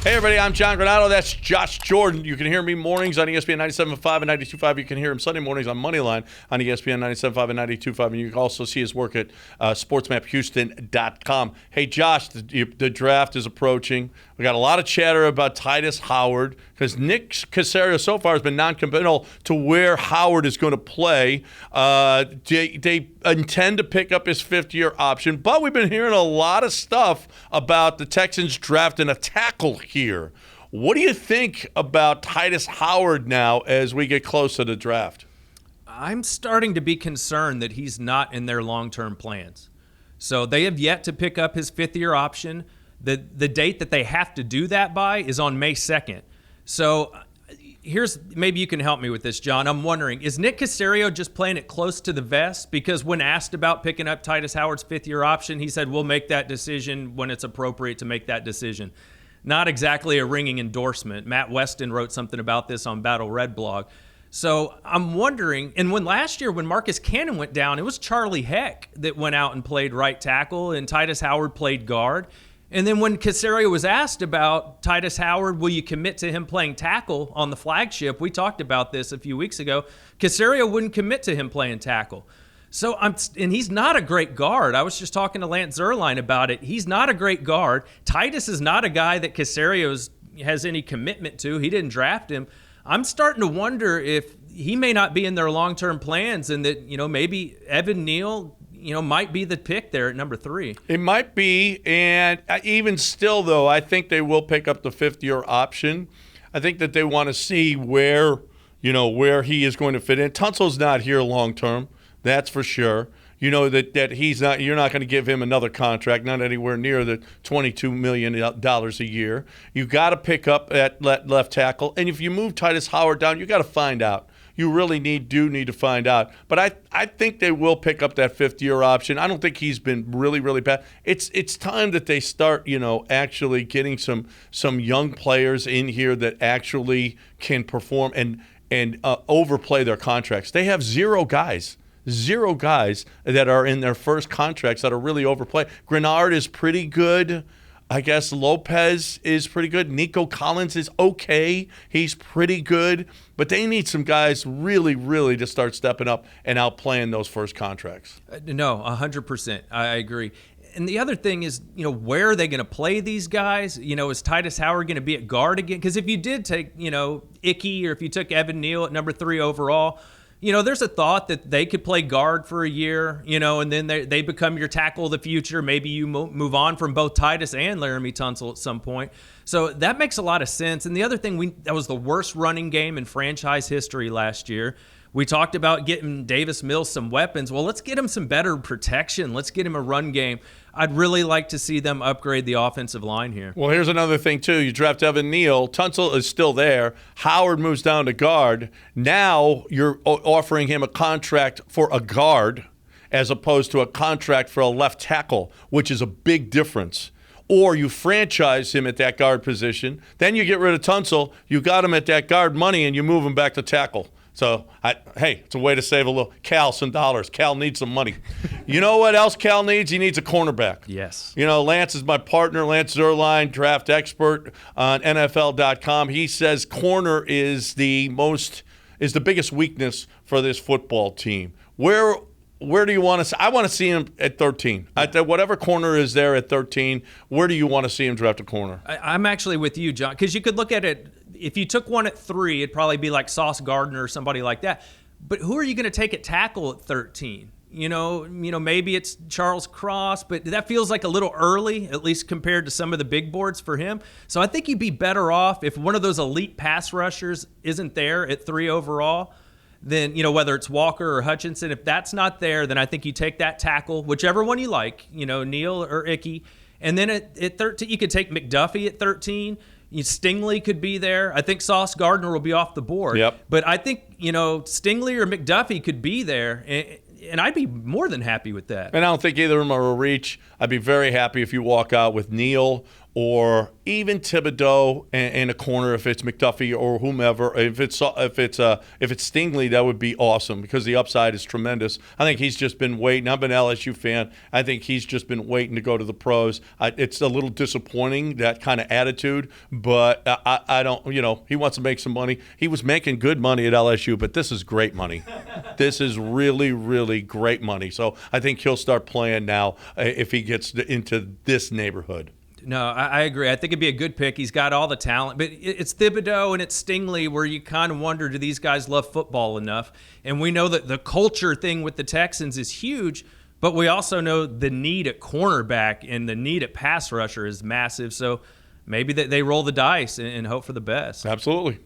Hey, everybody, I'm John Granado. That's Josh Jordan. You can hear me mornings on ESPN 97.5 and 92.5. You can hear him Sunday mornings on Moneyline on ESPN 97.5 and 92.5. And you can also see his work at sportsmaphouston.com. Hey, Josh, the draft is approaching. We got a lot of chatter about Titus Howard because Nick Caserio so far has been non-committal to where Howard is going to play. They intend to pick up his fifth-year option, but we've been hearing a lot of stuff about the Texans drafting a tackle here. What do you think about Titus Howard now as we get close to the draft? I'm starting to be concerned that he's not in their long-term plans. So they have yet to pick up his fifth-year option. The date that they have to do that by is on May 2nd. So maybe you can help me with this, John. I'm wondering, is Nick Caserio just playing it close to the vest? Because when asked about picking up Titus Howard's fifth-year option, he said, we'll make that decision when it's appropriate to make that decision. Not exactly a ringing endorsement. Matt Weston wrote something about this on Battle Red blog. So I'm wondering, and last year when Marcus Cannon went down, it was Charlie Heck that went out and played right tackle, and Titus Howard played guard. And then when Caserio was asked about Titus Howard, will you commit to him playing tackle on the flagship? We talked about this a few weeks ago. Caserio wouldn't commit to him playing tackle. So and he's not a great guard. I was just talking to Lance Zierlein about it. He's not a great guard. Titus is not a guy that Caserio has any commitment to. He didn't draft him. I'm starting to wonder if he may not be in their long-term plans, and that maybe Evan Neal might be the pick there at number 3. It might be, and even still, though, I think they will pick up the fifth-year option. I think that they want to see where he is going to fit in. Tunsil's not here long-term, that's for sure. You know that he's not. You're not going to give him another contract, not anywhere near the $22 million a year. You got to pick up at left tackle, and if you move Titus Howard down, you got to find out. You really do need to find out. But I think they will pick up that fifth-year option. I don't think he's been really, really bad. It's time that they start, actually getting some young players in here that actually can perform and overplay their contracts. They have zero guys that are in their first contracts that are really overplayed. Grenard is pretty good. I guess Lopez is pretty good. Nico Collins is okay. He's pretty good. But they need some guys really, really to start stepping up and outplaying those first contracts. No, 100%. I agree. And the other thing is, where are they going to play these guys? Is Titus Howard going to be at guard again? Because if you did take, Ickey, or if you took Evan Neal at number 3 overall, there's a thought that they could play guard for a year, and then they become your tackle of the future. Maybe you move on from both Titus and Laramie Tunsil at some point. So that makes a lot of sense. And the other thing, that was the worst running game in franchise history last year. We talked about getting Davis Mills some weapons. Well, let's get him some better protection. Let's get him a run game. I'd really like to see them upgrade the offensive line here. Well, here's another thing, too. You draft Evan Neal. Tunsil is still there. Howard moves down to guard. Now you're offering him a contract for a guard as opposed to a contract for a left tackle, which is a big difference. Or you franchise him at that guard position. Then you get rid of Tunsil. You got him at that guard money, and you move him back to tackle. So, it's a way to save a little. Cal, some dollars. Cal needs some money. You know what else Cal needs? He needs a cornerback. Yes. Lance is my partner, Lance Zierlein, draft expert on NFL.com. He says corner is the biggest weakness for this football team. Where do you want to see? I want to see him at 13. Whatever corner is there at 13, where do you want to see him draft a corner? I'm actually with you, John, because you could look at it. If you took one at 3, it'd probably be like Sauce Gardner or somebody like that. But who are you going to take at tackle at 13? Maybe it's Charles Cross, but that feels like a little early, at least compared to some of the big boards for him. So I think you'd be better off if one of those elite pass rushers isn't there at 3 overall. Then, whether it's Walker or Hutchinson, if that's not there, then I think you take that tackle, whichever one you like, Neal or Ickey. And then at 13, you could take McDuffie at 13. Stingley could be there. I think Sauce Gardner will be off the board. Yep. But I think, Stingley or McDuffie could be there. And I'd be more than happy with that. And I don't think either of them are a reach. I'd be very happy if you walk out with Neal or even Thibodeau in a corner if it's McDuffie or whomever. If it's Stingley, that would be awesome because the upside is tremendous. I think he's just been waiting. I'm an LSU fan. I think he's just been waiting to go to the pros. It's a little disappointing, that kind of attitude, but I don't. He wants to make some money. He was making good money at LSU, but this is great money. This is really, really great money. So I think he'll start playing now if he gets into this neighborhood. No, I agree. I think it'd be a good pick. He's got all the talent, but it's Thibodeau and it's Stingley where you kind of wonder, do these guys love football enough? And we know that the culture thing with the Texans is huge, but we also know the need at cornerback and the need at pass rusher is massive. So maybe they roll the dice and hope for the best. Absolutely.